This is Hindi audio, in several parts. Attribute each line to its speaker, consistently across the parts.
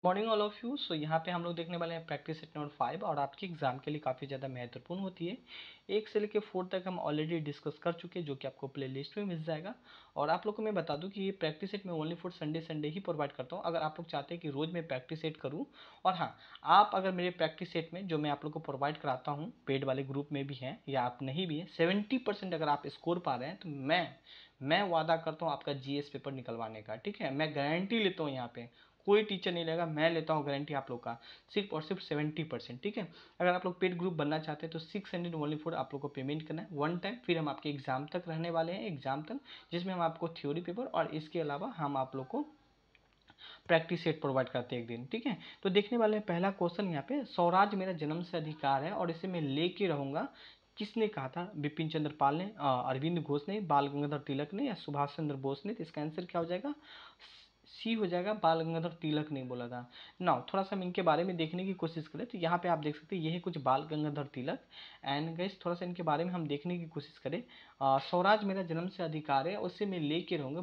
Speaker 1: Morning all of you. So यहाँ पे हम लोग देखने वाले हैं प्रैक्टिस सेट नंबर 5 और आपकी एग्जाम के लिए काफ़ी ज़्यादा महत्वपूर्ण होती है। 1 से लेकर 4 तक हम ऑलरेडी डिस्कस कर चुके हैं, जो कि आपको प्ले लिस्ट में मिल जाएगा। और आप लोग को मैं बता दूं कि ये प्रैक्टिस सेट मैं only for Sunday he provide करता हूँ। अगर आप लोग चाहते हैं कि रोज़ मैं प्रैक्टिस सेट करूँ, और हाँ, आप अगर मेरे प्रैक्टिस सेट में जो मैं आप लोग को प्रोवाइड कराता हूँ पेड वाले ग्रुप में भी हैं या आप नहीं भी हैं, 70% अगर आप स्कोर पा रहे हैं तो मैं वादा करता हूँ आपका जीएस पेपर निकलवाने का। ठीक है, मैं गारंटी लेता हूँ, यहाँ पे कोई टीचर नहीं लेगा, मैं लेता हूँ गारंटी आप लोग का सिर्फ और सिर्फ 70%। ठीक है, अगर आप लोग पेड ग्रुप बनना चाहते हैं तो 600 ओनली फॉर आप लोग को पेमेंट करना है वन टाइम। फिर हम आपके एग्जाम तक रहने वाले हैं, एग्जाम तक, जिसमें हम आपको थ्योरी पेपर और इसके अलावा हम आप लोग को प्रैक्टिस सेट प्रोवाइड करते हैं एक दिन। ठीक है, तो देखने वाले हैं पहला क्वेश्चन यहाँ पे, स्वराज मेरा जन्म से अधिकार है और इसे मैं लेके रहूंगा, किसने कहा था? बिपिन चंद्र पाल ने, अरविंद घोष ने, बाल गंगाधर तिलक ने, या सुभाष चंद्र बोस ने? तो इसका आंसर क्या हो जाएगा? सी हो जाएगा, बाल गंगाधर तिलक ने बोला था ना। थोड़ा सा हम इनके बारे में देखने की कोशिश करें तो यहाँ पे आप देख सकते हैं ये है कुछ बाल गंगाधर तिलक। एंड गाइस थोड़ा सा इनके बारे में हम देखने की कोशिश करें। स्वराज मेरा जन्म से अधिकार है, उससे मैं लेके रहूँगा,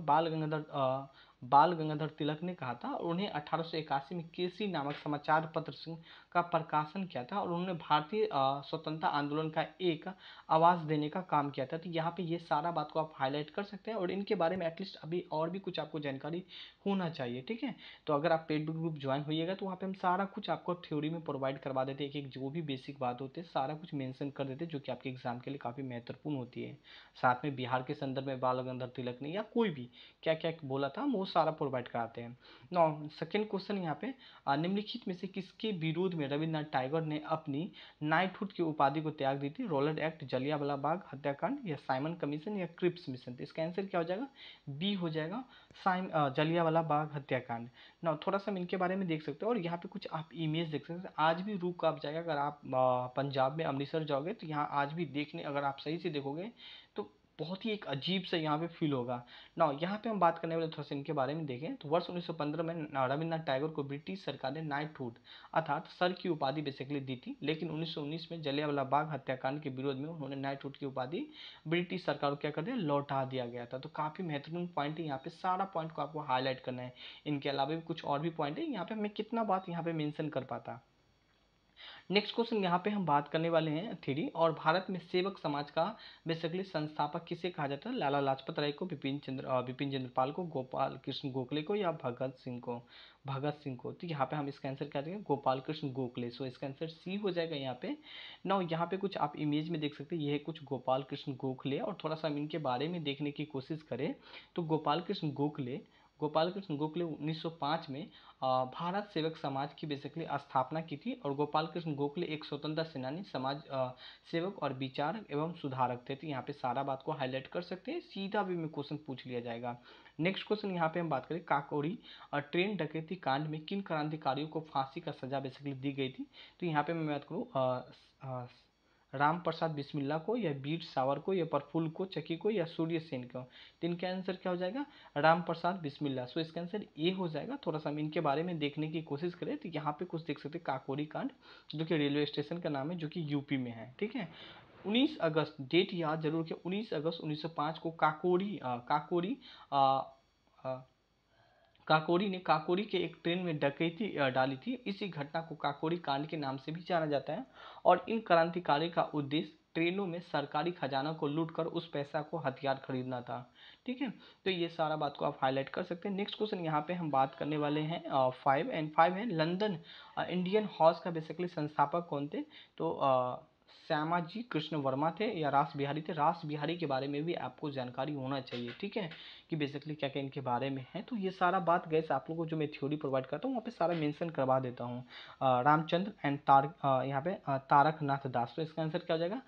Speaker 1: बाल गंगाधर तिलक ने कहा था। और उन्हें 1881 में केसरी नामक समाचार पत्र का प्रकाशन किया था और उन्होंने भारतीय स्वतंत्रता आंदोलन का एक आवाज़ देने का काम किया था। तो यहाँ पे ये सारा बात को आप हाईलाइट कर सकते हैं और इनके बारे में एटलीस्ट अभी और भी कुछ आपको जानकारी होना चाहिए। ठीक है, तो अगर आप पेड ग्रुप ज्वाइन होइएगा तो वहाँ पे हम सारा कुछ आपको थ्योरी में प्रोवाइड करवा देते हैं, एक एक जो भी बेसिक बात होती है सारा कुछ मेंशन कर देते हैं, जो कि आपके एग्जाम के लिए काफ़ी महत्वपूर्ण होती है। साथ में बिहार के संदर्भ में बाल गंगाधर तिलक ने या कोई भी क्या क्या बोला था वो सारा प्रोवाइड कराते हैं। नौ सेकेंड क्वेश्चन यहाँ पे, निम्नलिखित में से किसके विरोध में रविन्द्रनाथ टैगोर ने अपनी नाइटहुड की उपाधि को त्याग दी थी? रोलर एक्ट, जलियांवाला बाग हत्याकांड, या साइमन कमीशन, या क्रिप्स मिशन? तो इसका आंसर क्या हो जाएगा? बी हो जाएगा, जलियांवाला बाग हत्याकांड ना। थोड़ा सा हम इनके बारे में देख सकते हो और यहाँ पे कुछ आप इमेज देख सकते हैं। आज भी रूक आप जाएगा, अगर आप पंजाब में अमृतसर जाओगे तो यहाँ आज भी देखने, अगर आप सही से देखोगे तो बहुत ही एक अजीब सा यहाँ पे फील होगा ना। यहाँ पे हम बात करने वाले थोड़ा सा इनके बारे में देखें तो वर्ष 1915 में रविन्द्रनाथ टैगोर को ब्रिटिश सरकार ने नाइटहुड अर्थात सर की उपाधि बेसिकली दी थी, लेकिन 1919 में जलियांवाला बाग हत्याकांड के विरोध में उन्होंने नाइटहुड की उपाधि ब्रिटिश सरकार को क्या कर दिया? लौटा दिया गया था। तो काफ़ी महत्वपूर्ण पॉइंट है, यहाँ पे सारा पॉइंट को आपको हाईलाइट करना है। इनके अलावा भी कुछ और भी पॉइंट है, यहाँ पे मैं कितना बात यहाँ पे मेंशन कर पाता। नेक्स्ट क्वेश्चन यहाँ पे हम बात करने वाले हैं थ्योरी, और भारत में सेवक समाज का बेसिकली संस्थापक किसे कहा जाता है? लाला लाजपत राय को, बिपिन चंद्र पाल को, गोपाल कृष्ण गोखले को, या भगत सिंह को? तो यहाँ पे हम इसका आंसर क्या देंगे? गोपाल कृष्ण गोखले। सो इसका आंसर सी हो जाएगा यहाँ पे। नाउ यहाँ पे कुछ आप इमेज में देख सकते हैं, ये है कुछ गोपाल कृष्ण गोखले। और थोड़ा सा हम इनके बारे में देखने की कोशिश करें तो गोपाल कृष्ण गोखले 1905 में भारत सेवक समाज की बेसिकली स्थापना की थी। और गोपाल कृष्ण गोखले एक स्वतंत्रता सेनानी, समाज सेवक और विचारक एवं सुधारक थे। तो यहाँ पे सारा बात को हाईलाइट कर सकते हैं, सीधा भी में क्वेश्चन पूछ लिया जाएगा। नेक्स्ट क्वेश्चन यहाँ पे हम बात करें, काकोरी और ट्रेन डकैती कांड में किन क्रांतिकारियों को फांसी का सजा बेसिकली दी गई थी? तो यहाँ पे मैं बात करूँ राम प्रसाद बिस्मिल्ला को, या वीर सावर को, या प्रफुल्ल को चकी को, या सूर्य सेन को? तो इनका आंसर क्या हो जाएगा? राम प्रसाद बिस्मिल्ला। सो इसका आंसर ए हो जाएगा। थोड़ा सा हम इनके बारे में देखने की कोशिश करें तो यहाँ पे कुछ देख सकते हैं, काकोरी कांड, जो कि रेलवे स्टेशन का नाम है, जो कि यूपी में है। ठीक है, 19 अगस्त, डेट याद जरूर कि 19 अगस्त 1905 को काकोरी ने काकोरी के एक ट्रेन में डकैती डाली थी। इसी घटना को काकोरी कांड के नाम से भी जाना जाता है। और इन क्रांतिकारी का उद्देश्य ट्रेनों में सरकारी खजाना को लूटकर उस पैसा को हथियार खरीदना था। ठीक है, तो ये सारा बात को आप हाईलाइट कर सकते हैं। नेक्स्ट क्वेश्चन यहाँ पे हम बात करने वाले हैं 5 है, लंदन इंडियन हाउस का बेसिकली संस्थापक कौन थे? तो श्यामाजी कृष्ण वर्मा थे, या रास बिहारी थे? रास बिहारी के बारे में भी आपको जानकारी होना चाहिए। ठीक है, कि बेसिकली क्या क्या इनके बारे में है। तो ये सारा बात गैस आप लोगों को जो मैं थ्योरी प्रोवाइड करता हूँ वहाँ पे सारा मेंशन करवा देता हूँ। रामचंद्र एंड यहाँ पे तारकनाथ दास। तो इसका आंसर क्या हो जाएगा?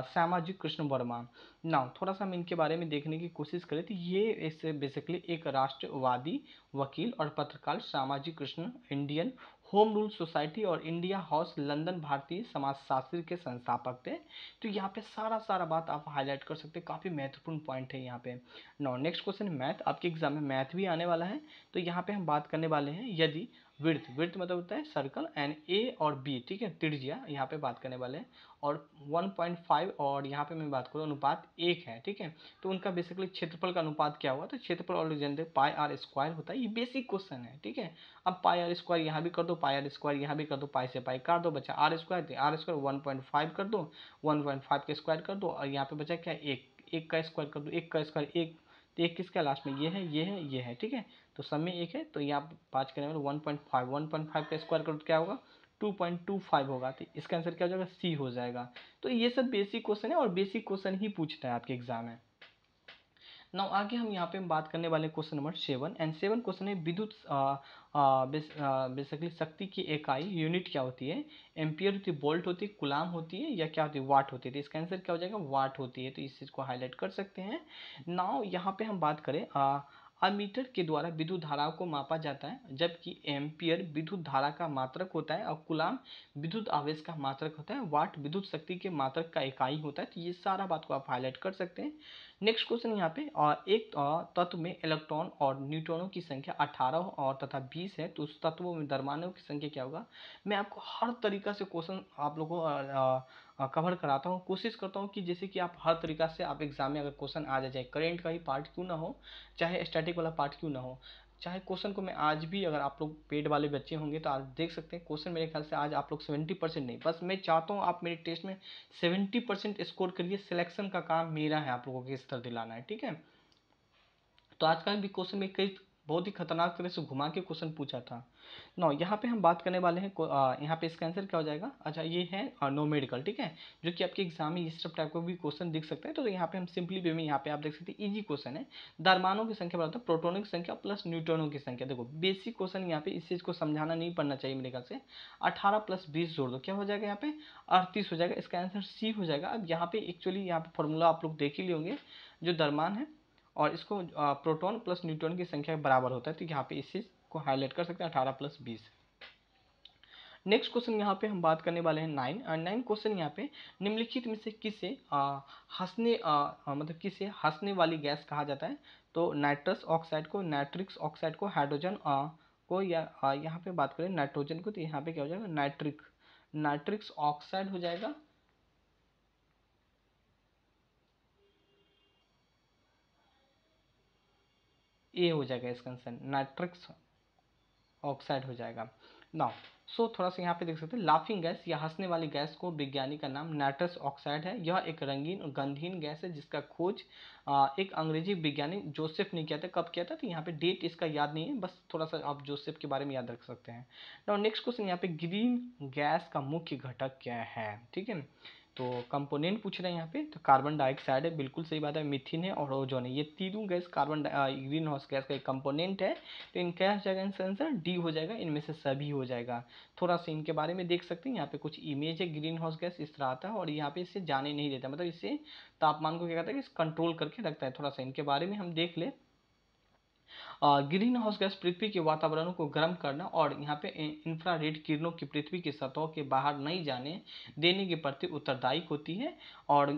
Speaker 1: श्यामाजी कृष्ण वर्मा। नाउ थोड़ा सा हम इनके बारे में देखने की कोशिश करें तो ये इससे बेसिकली एक राष्ट्रवादी वकील और पत्रकार Shyamaji Krishna Indian home rule society और इंडिया हाउस लंदन भारतीय समाजशास्त्री के संस्थापक थे। तो यहाँ पे सारा बात आप हाईलाइट कर सकते हैं, काफ़ी महत्वपूर्ण पॉइंट है यहाँ पे। नाउ नेक्स्ट क्वेश्चन मैथ, आपके एग्जाम में मैथ भी आने वाला है। तो यहाँ पे हम बात करने वाले हैं, यदि विड्थ, विड्थ मतलब होता है सर्कल, एंड ए और बी, ठीक है, त्रिज्या यहाँ पे बात करने वाले हैं, और 1.5, और यहाँ पे मैं बात करूँ अनुपात 1 है, ठीक है। तो उनका बेसिकली क्षेत्रफल का अनुपात क्या हुआ, तो क्षेत्रफल ऑलरेडी जानते हैं पाई आर स्क्वायर होता है, ये बेसिक क्वेश्चन है, ठीक है। अब पाई आर स्क्वायर यहाँ भी कर दो, पाई आर स्क्वायर यहाँ भी कर दो, पाई से पाई काट दो, बचा आर स्क्वायर, आर स्क्वायर 1.5 कर दो, 1.5 का स्क्वायर कर दो, और यहाँ पे बचा क्या, एक, एक का स्क्वायर कर दो, एक का स्क्वायर एक, तो एक किसका लास्ट में, ये है, ये है, ये है, ठीक है। तो सब में एक है, तो यहाँ पाँच करने वाले 1.5 का स्क्वायर करो तो क्या होगा, 2.25 होगा, तो इसका आंसर क्या हो जाएगा, सी हो जाएगा। तो ये सब बेसिक क्वेश्चन है, और बेसिक क्वेश्चन ही पूछता है आपके एग्जाम में। नाउ आगे हम यहाँ पे बात करने वाले क्वेश्चन नंबर 7, एंड 7 क्वेश्चन है विद्युत बेसिकली शक्ति की इकाई यूनिट क्या होती है, एम्पियर होती है, वोल्ट होती है, कुलाम होती है, या क्या होती है, वाट होती है। तो इसका आंसर क्या हो जाएगा, वाट होती है, तो इस चीज़ को हाईलाइट कर सकते हैं। नाउ यहाँ पे हम बात करें अमीटर के द्वारा विद्युत धारा को मापा जाता है, जबकि एम्पियर विद्युत धारा का मात्रक होता है, और कुलाम विद्युत आवेश का मात्रक होता है, वाट विद्युत शक्ति के मात्रक का इकाई होता है। तो ये सारा बात को आप हाईलाइट कर सकते हैं। नेक्स्ट क्वेश्चन यहाँ पे एक तत्व में इलेक्ट्रॉन और न्यूट्रॉनों की संख्या 18 और तथा 20 है, तो उस तत्वों में द्रव्यमानों की संख्या क्या होगा। मैं आपको हर तरीका से क्वेश्चन आप लोगों को कवर कराता हूँ, कोशिश करता हूँ कि जैसे कि आप हर तरीका से आप एग्जाम में अगर क्वेश्चन आ जाए, करंट का ही पार्ट क्यों ना हो, चाहे स्टैटिक वाला पार्ट क्यों ना हो, चाहे क्वेश्चन को मैं आज भी, अगर आप लोग पेड वाले बच्चे होंगे तो आप देख सकते हैं क्वेश्चन, मेरे ख्याल से आज आप लोग 70% नहीं, बस मैं चाहता हूँ आप मेरे टेस्ट में 70% स्कोर करिए। सिलेक्शन का काम मेरा है, आप लोगों के स्तर दिलाना है, ठीक है। तो आज का भी क्वेश्चन में कई बहुत ही खतरनाक तरह से घुमा के क्वेश्चन पूछा था। नो यहाँ पे हम बात करने वाले हैं, यहाँ पे इसका आंसर क्या हो जाएगा, अच्छा ये है न्यूमेरिकल, ठीक है, जो कि आपके एग्जाम में इस सब टाइप का भी क्वेश्चन दिख सकता है। तो यहाँ पे हम सिंपली वे में, यहाँ पे आप देख सकते हैं इजी क्वेश्चन है, द्रव्यमानों की संख्या बताता है, प्रोटॉनों की संख्या प्लस न्यूट्रॉनों की संख्या। देखो बेसिक क्वेश्चन, यहाँ पे इस चीज को समझाना नहीं पड़ना चाहिए मेरे ख्याल से। 18 + 20 जोड़ दो, क्या हो जाएगा यहाँ पे, 38 हो जाएगा, इसका आंसर सी हो जाएगा। अब यहाँ पे एक्चुअली यहाँ पे फॉर्मूला आप लोग देख ही लेंगे, जो द्रव्यमान है और इसको प्रोटॉन प्लस न्यूट्रॉन की संख्या के बराबर होता है, तो यहाँ पे इस चीज को हाईलाइट कर सकते हैं, 18 + 20। नेक्स्ट क्वेश्चन यहाँ पे हम बात करने वाले हैं 9, और 9 क्वेश्चन यहाँ पे निम्नलिखित में से किसे मतलब किसे हंसने वाली गैस कहा जाता है। तो नाइट्रस ऑक्साइड को, नाइट्रिक्स ऑक्साइड को, हाइड्रोजन को, या यहाँ पे बात करें नाइट्रोजन को, तो यहाँ पे क्या हो जाएगा, नाइट्रिक्स ऑक्साइड हो जाएगा, ए हो जाएगा इसका आंसर, नाइट्रिक्स ऑक्साइड हो जाएगा। नाउ सो थोड़ा सा यहाँ पे देख सकते हैं, लाफिंग गैस या हंसने वाली गैस को वैज्ञानिक का नाम नाइट्रस ऑक्साइड है। यह एक रंगीन और गंधहीन गैस है, जिसका खोज एक अंग्रेजी वैज्ञानिक जोसेफ ने किया था। कब किया था, तो यहाँ पे डेट इसका याद नहीं है, बस थोड़ा सा आप जोसेफ के बारे में याद रख सकते हैं। नाउ नेक्स्ट क्वेश्चन यहाँ पे, ग्रीन गैस का मुख्य घटक क्या है, ठीक है। तो कंपोनेंट पूछ रहे हैं यहाँ पे, तो कार्बन डाइऑक्साइड है, बिल्कुल सही बात है, मिथिन है और ओजोन है, ये तीनों गैस ग्रीन हाउस गैस का एक कंपोनेंट है। तो इनका हो जाएगा आंसर डी हो जाएगा, इनमें से सभी हो जाएगा। थोड़ा सा इनके बारे में देख सकते हैं, यहाँ पे कुछ इमेज है, ग्रीन हाउस गैस इस तरह आता है, और यहाँ पे इससे जाने नहीं देता, मतलब इससे तापमान को क्या कहता है कि कंट्रोल करके रखता है। थोड़ा सा इनके बारे में हम देख ले। ग्रीन हाउस गैस पृथ्वी के वातावरण को गर्म करना और यहाँ पे इंफ्रारेड किरणों की पृथ्वी की सतह के बाहर नहीं जाने देने के प्रति उत्तरदायी होती है। और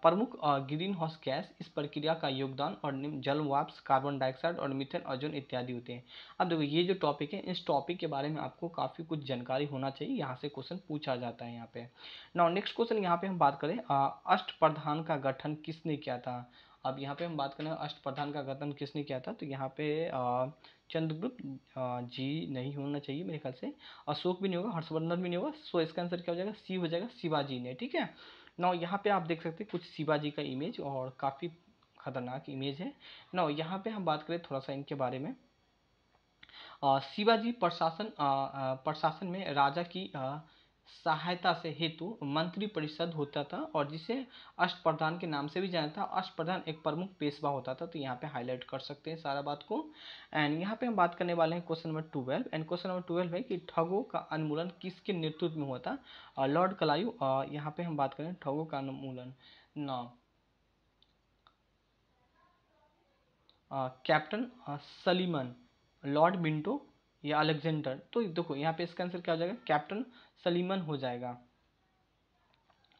Speaker 1: प्रमुख ग्रीन हाउस गैस इस प्रक्रिया का योगदान और निम्न जल वाष्प, कार्बन डाइऑक्साइड और मीथेन, ओजोन इत्यादि होते हैं। अब देखो ये जो टॉपिक है, इस टॉपिक के बारे में आपको काफ़ी कुछ जानकारी होना चाहिए, यहाँ से क्वेश्चन पूछा जाता है यहाँ पे। नाउ नेक्स्ट क्वेश्चन यहाँ पे हम बात करें, अष्टप्रधान का गठन किसने किया था। अब यहाँ पे हम बात करें अष्टप्रधान का गठन किसने किया था, तो यहाँ पे चंद्रगुप्त जी नहीं होना चाहिए मेरे ख्याल से, अशोक भी नहीं होगा, हर्षवर्धन भी नहीं होगा। सो इसका आंसर क्या हो जाएगा, सी हो जाएगा, शिवाजी ने, ठीक है। नाउ यहाँ पे आप देख सकते हैं कुछ शिवाजी का इमेज, और काफ़ी खतरनाक इमेज है। नाउ यहाँ पे हम बात करें थोड़ा सा इनके बारे में, शिवाजी प्रशासन में राजा की सहायता से हेतु मंत्री परिषद होता था, और जिसे अष्टप्रधान के नाम से भी जाना था। अष्टप्रधान एक प्रमुख पेशवा होता था, तो यहाँ पे हाईलाइट कर सकते हैं सारा बात को। एंड यहाँ पे हम बात करने वाले हैं question number 12, and question number 12 है कि ठगों का उन्मूलन किसके नेतृत्व में हुआ था। लॉर्ड क्लाइव, यहाँ पे हम बात करें ठगों का उन्मूलन ना, कैप्टन सलीमन, लॉर्ड मिंटो, या अलेक्जेंडर। तो देखो यहाँ पे इसका आंसर क्या हो जाएगा, कैप्टन सलीमन हो जाएगा।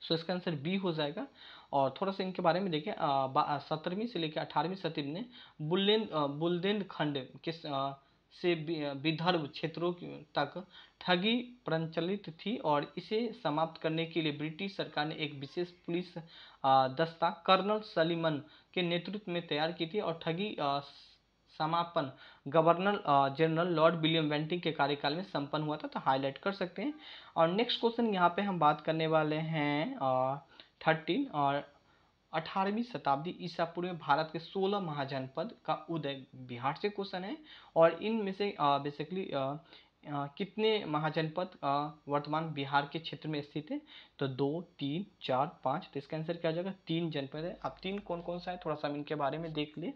Speaker 1: सो इसका आंसर बी हो जाएगा। और थोड़ा सा इनके बारे में देखें, 17वीं से लेकर 18वीं शताब्दी में बुल्देलखंड किस से विदर्भ क्षेत्रों तक ठगी प्रचलित थी और इसे समाप्त करने के लिए ब्रिटिश सरकार ने एक विशेष पुलिस दस्ता कर्नल सलीमन के नेतृत्व में तैयार की थी और ठगी समापन governor general lord William Bentinck के कार्यकाल में संपन्न हुआ था, तो हाईलाइट कर सकते हैं। और नेक्स्ट क्वेश्चन यहाँ पे हम बात करने वाले हैं 13 और 18वीं शताब्दी ईसा पूर्व में भारत के 16 महाजनपद का उदय बिहार से क्वेश्चन है और इनमें से बेसिकली कितने महाजनपद वर्तमान बिहार के क्षेत्र में स्थित है, तो 2, 3, 4, 5, तो इसका आंसर क्या हो जाएगा, 3 जनपद है। अब 3 कौन कौन सा है थोड़ा सा हम इनके बारे में देख ले।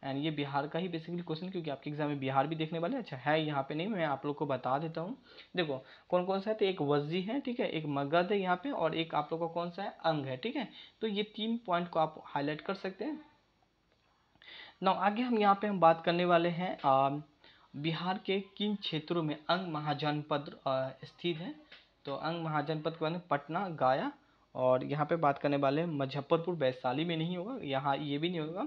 Speaker 1: एंड ये बिहार का ही बेसिकली क्वेश्चन, क्योंकि आपके एग्जाम में बिहार भी देखने वाले हैं। अच्छा है यहाँ पे नहीं, मैं आप लोग को बता देता हूँ। देखो कौन कौन सा है, तो एक वज्जी है, ठीक है, एक मगध है यहाँ पे, और एक आप लोग का कौन सा है, अंग है, ठीक है। तो ये 3 पॉइंट को आप हाईलाइट कर सकते हैं। ना आगे हम यहाँ पे हम बात करने वाले हैं बिहार के किन क्षेत्रों में अंग महाजनपद स्थित है। तो अंग महाजनपद के बारे में पटना, गया, और यहाँ पे बात करने वाले हैं मुजफ्फरपुर, वैशाली में नहीं होगा, यहाँ ये भी नहीं होगा।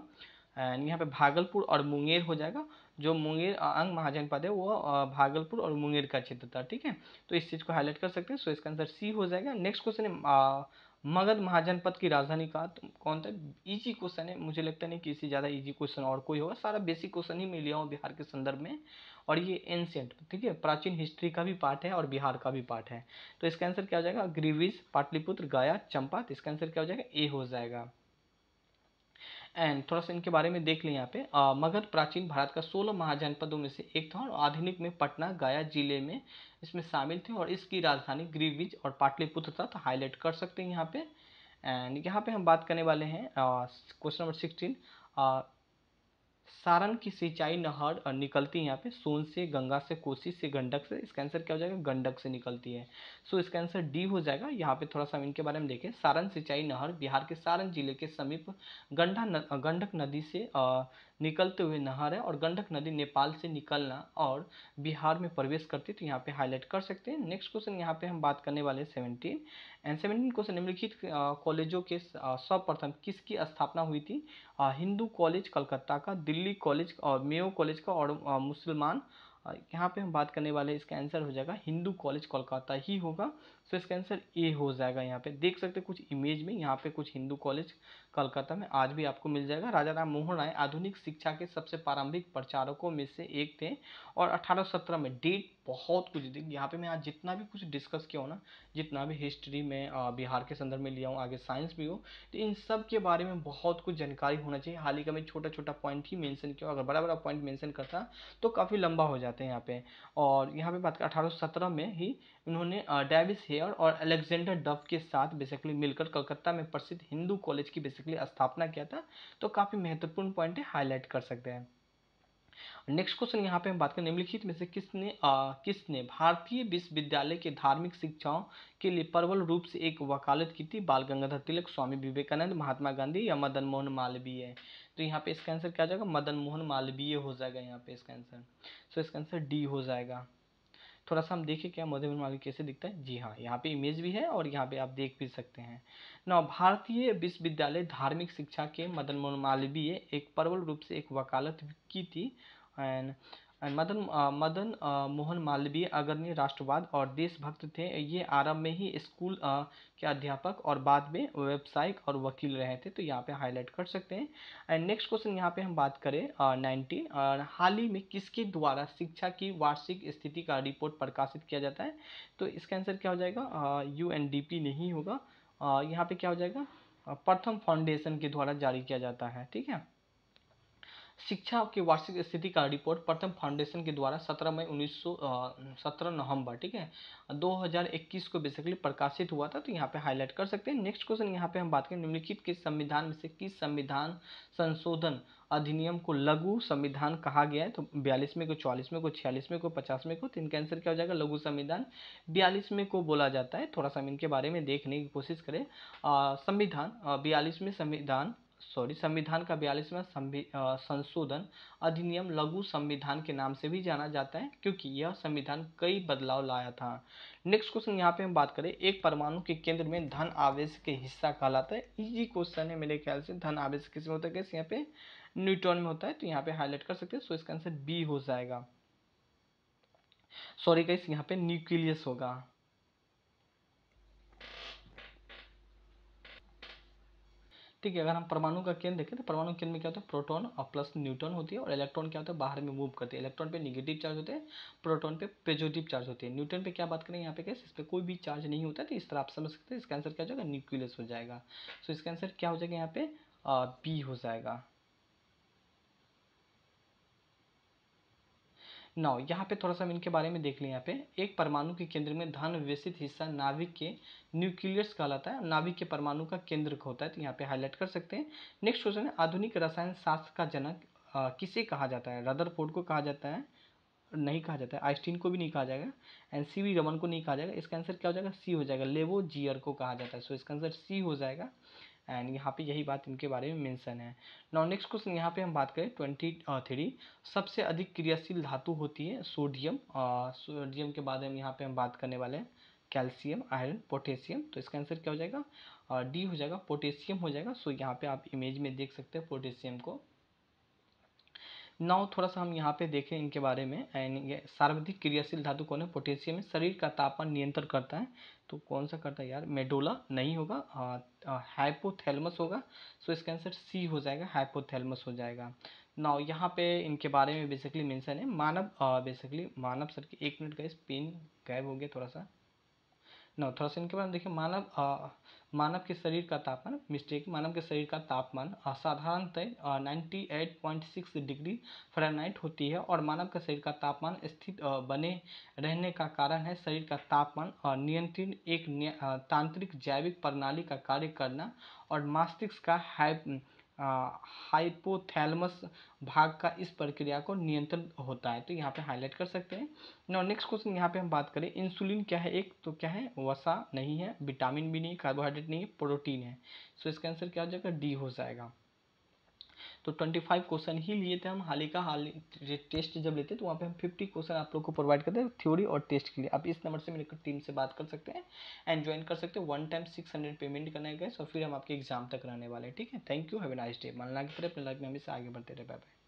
Speaker 1: एंड यहाँ पे भागलपुर और मुंगेर हो जाएगा। जो मुंगेर अंग महाजनपद है वो भागलपुर और मुंगेर का क्षेत्र था, ठीक है। तो इस चीज़ को हाईलाइट कर सकते हैं। सो इसका आंसर सी हो जाएगा। नेक्स्ट क्वेश्चन है मगध महाजनपद की राजधानी का कौन था। इजी क्वेश्चन है, मुझे लगता नहीं कि इससे ज़्यादा इजी क्वेश्चन और कोई होगा। सारा बेसिक क्वेश्चन ही मैं लिया हूँ बिहार के संदर्भ में, और ये एंशियंट, ठीक है, प्राचीन हिस्ट्री का भी पार्ट है और बिहार का भी पार्ट है। तो इसका आंसर क्या हो जाएगा, ग्रीविज, पाटलिपुत्र, गया, चंपा। तो इसका आंसर क्या हो जाएगा, ए हो जाएगा। एंड थोड़ा सा इनके बारे में देख लें यहाँ पे। मगध प्राचीन भारत का 16 महाजनपदों में से एक था और आधुनिक में पटना, गया जिले में इसमें शामिल थे और इसकी राजधानी ग्रीविज और पाटलिपुत्र था, तो हाईलाइट कर सकते हैं यहाँ पे। एंड यहाँ पे हम बात करने वाले हैं क्वेश्चन नंबर 16। सारण की सिंचाई नहर निकलती है यहाँ पे सोन से, गंगा से, कोसी से, गंडक से। इसका आंसर क्या हो जाएगा, गंडक से निकलती है। सो इसका आंसर डी हो जाएगा। यहाँ पे थोड़ा सा हम इनके बारे में देखें। सारण सिंचाई नहर बिहार के सारण जिले के समीप गंडक नदी से निकलते हुए नहर है और गंडक नदी नेपाल से निकलना और बिहार में प्रवेश करती है, तो यहाँ पे हाईलाइट कर सकते हैं। नेक्स्ट क्वेश्चन यहाँ पे हम बात करने वाले हैं 17 एंड 17 क्वेश्चन, निम्नलिखित कॉलेजों के सर्वप्रथम किसकी स्थापना हुई थी। हिंदू कॉलेज कलकत्ता का, दिल्ली कॉलेज और मेयो कॉलेज का, और मुसलमान। यहाँ पे हम बात करने वाले, इसका आंसर हो जाएगा हिंदू कॉलेज कोलकाता ही होगा। तो इसका आंसर ए हो जाएगा। यहाँ पे देख सकते हैं कुछ इमेज में, यहाँ पे कुछ हिंदू कॉलेज कलकत्ता में आज भी आपको मिल जाएगा। राजा राम मोहन राय आधुनिक शिक्षा के सबसे प्रारंभिक प्रचारकों में से एक थे और 1817 में डेट बहुत कुछ यहाँ पे मैं आज जितना भी कुछ डिस्कस किया हूँ ना, जितना भी हिस्ट्री में बिहार के संदर्भ में लिया हूँ, आगे साइंस भी हो, तो इन सब के बारे में बहुत कुछ जानकारी होना चाहिए। हाल ही का मैं छोटा छोटा पॉइंट ही मेंशन किया, अगर बड़ा बड़ा पॉइंट मेंशन करता तो काफ़ी लंबा हो जाते हैं यहाँ पे। और यहाँ पे बात कर 1817 में ही उन्होंने डेविस हेयर और अलेक्जेंडर डफ के साथ बेसिकली मिलकर कलकत्ता में प्रसिद्ध हिंदू कॉलेज की बेसिकली स्थापना किया था। तो काफ़ी महत्वपूर्ण पॉइंट है, हाईलाइट कर सकते हैं। नेक्स्ट क्वेश्चन यहाँ पे हम बात करें, निम्नलिखित में से किसने भारतीय विश्वविद्यालय के धार्मिक शिक्षाओं के लिए प्रबल रूप से एक वकालत की थी। बाल गंगाधर तिलक, स्वामी विवेकानंद, महात्मा गांधी या मदन मोहन मालवीय। तो यहाँ पे इसका आंसर क्या जाएगा, मदन मोहन मालवीय हो जाएगा यहाँ पे इसका आंसर। सो इसका आंसर डी हो जाएगा। थोड़ा सा हम देखें क्या मदन मोहन मालवीय कैसे दिखता है। जी हाँ, यहाँ पे इमेज भी है और यहाँ पे आप देख भी सकते हैं ना। भारतीय विश्वविद्यालय धार्मिक शिक्षा के मदन मोहन मालवीय एक प्रबल रूप से एक वकालत की थी। एंड मदन मोहन मालवीय अग्रणी राष्ट्रवाद और देशभक्त थे। ये आरंभ में ही स्कूल के अध्यापक और बाद में व्यावसायिक और वकील रहे थे, तो यहाँ पे हाईलाइट कर सकते हैं। एंड नेक्स्ट क्वेश्चन यहाँ पे हम बात करें 19 हाल ही में किसके द्वारा शिक्षा की वार्षिक स्थिति का रिपोर्ट प्रकाशित किया जाता है। तो इसका आंसर क्या हो जाएगा, UNDP नहीं होगा। यहाँ पे क्या हो जाएगा, प्रथम फाउंडेशन के द्वारा जारी किया जाता है, ठीक है। शिक्षा की वार्षिक स्थिति का रिपोर्ट प्रथम फाउंडेशन के द्वारा 17 मई 17 नवंबर, ठीक है, 2021 को बेसिकली प्रकाशित हुआ था, तो यहाँ पे हाईलाइट कर सकते हैं। नेक्स्ट क्वेश्चन यहाँ पे हम बात करें, निम्नलिखित के संविधान में से किस संविधान संशोधन अधिनियम को लघु संविधान कहा गया है। तो 42वें को, 44वें को, 46वें को, 50वें को। तो इनका आंसर क्या हो जाएगा, लघु संविधान 42वें को बोला जाता है। थोड़ा सा हम इनके बारे में देखने की कोशिश करें। संविधान 42वें संविधान का 42वां संशोधन अधिनियम लघु संविधान के नाम से भी जाना जाता है, क्योंकि यह संविधान कई बदलाव लाया था। नेक्स्ट क्वेश्चन यहाँ पे हम बात करें, एक परमाणु के केंद्र में धन आवेश के हिस्सा कहलाता है। इजी क्वेश्चन है मेरे ख्याल से। धन आवेश किस में होता है, कैसे, यहाँ पे न्यूट्रॉन में होता है, तो यहाँ पे हाईलाइट कर सकते हैं। सो इसका आंसर बी हो जाएगा। सॉरी गाइस, यहाँ पे न्यूक्लियस होगा। ठीक है, अगर हम परमाणु का केंद्र देखें तो परमाणु केंद्र में क्या होता है, प्रोटॉन और प्लस न्यूट्रॉन होती है, और इलेक्ट्रॉन क्या होता है, बाहर में मूव करते हैं। इलेक्ट्रॉन पे निगेटिव चार्ज होते हैं, प्रोटॉन पे पॉजिटिव चार्ज होते हैं। न्यूट्रॉन पे क्या बात करें यहाँ पे कैसे, इस पर कोई भी चार्ज नहीं होता है, तो इस तरह आप समझ सकते हैं इसका आंसर क्या हो जाएगा, न्यूक्लियस हो जाएगा। सो इसका आंसर क्या हो जाएगा यहाँ पे, बी हो जाएगा। नाउ यहाँ पे थोड़ा सा हम इनके बारे में देख लें। यहाँ पे एक परमाणु के केंद्र में धन व्यवस्थित हिस्सा नाभिक के न्यूक्लियस कहलाता है, नाभिक के परमाणु का केंद्र होता है, तो यहाँ पे हाईलाइट कर सकते हैं। नेक्स्ट क्वेश्चन है, आधुनिक रसायन शास्त्र का जनक किसे कहा जाता है। रदरफोर्ड को कहा जाता है, नहीं कहा जाता है, आइंस्टीन को भी नहीं कहा जाएगा, एंड सी.वी. रमन को नहीं कहा जाएगा। इसका आंसर क्या हो जाएगा, सी हो जाएगा, लेवोजियर को कहा जाता है। सो इसका आंसर सी हो जाएगा, एंड यहाँ पे यही बात इनके बारे में मेंशन है। नाउ नेक्स्ट क्वेश्चन यहाँ पे हम बात करें 23, सबसे अधिक क्रियाशील धातु होती है सोडियम। सोडियम के बाद हम यहाँ पे हम बात करने वाले हैं कैल्शियम, आयरन, पोटेशियम। तो इसका आंसर क्या हो जाएगा, डी हो जाएगा, पोटेशियम हो जाएगा। सो यहाँ पे आप इमेज में देख सकते हैं पोटेशियम को। नाउ थोड़ा सा हम यहाँ पे देखें इनके बारे में, एंड ये सर्वाधिक क्रियाशील धातु कौन है, पोटेशियम है। शरीर का तापमान नियंत्रण करता है, तो कौन सा करता है यार, मेडोला नहीं होगा, हाइपोथैलेमस होगा। सो इसका आंसर सी हो जाएगा, हाइपोथैलेमस हो जाएगा। नाउ यहाँ पे इनके बारे में बेसिकली मेंशन है, मानव बेसिकली मानव सर की, एक मिनट का इस पेन गायब हो गया थोड़ा सा। ना थोड़ा सा इनके बारे में देखिए, मानव के शरीर का तापमान, मिस्टेक, मानव के शरीर का तापमान साधारणतः 98.6 डिग्री फ़ारेनहाइट होती है, और मानव का शरीर का तापमान स्थिर बने रहने का कारण है शरीर का तापमान नियंत्रण एक तांत्रिक जैविक प्रणाली का कार्य करना, और मस्तिष्क का हाइपोथैलेमस भाग का इस प्रक्रिया को नियंत्रण होता है। तो यहाँ पे हाईलाइट कर सकते हैं। नाउ नेक्स्ट क्वेश्चन यहाँ पे हम बात करें, इंसुलिन क्या है, एक तो क्या है, वसा नहीं है, विटामिन भी नहीं, कार्बोहाइड्रेट नहीं है, प्रोटीन है। सो इसका आंसर क्या हो जाएगा, डी हो जाएगा। तो 25 क्वेश्चन ही लिए थे हम, हाल टेस्ट जब लेते हैं तो वहाँ पे हम 50 क्वेश्चन आप लोग को प्रोवाइड करते हैं थ्योरी और टेस्ट के लिए। आप इस नंबर से मेरे टीम से बात कर सकते हैं एंड ज्वाइन कर सकते हैं। 1 टाइम 600 पेमेंट करना है गैस, और फिर हम आपके एग्जाम तक रहने वाले हैं। ठीक है, thank you, have a nice day. मानना की तरह अपने लाइफ में हमेशा आगे बढ़ते रहे। Bye bye.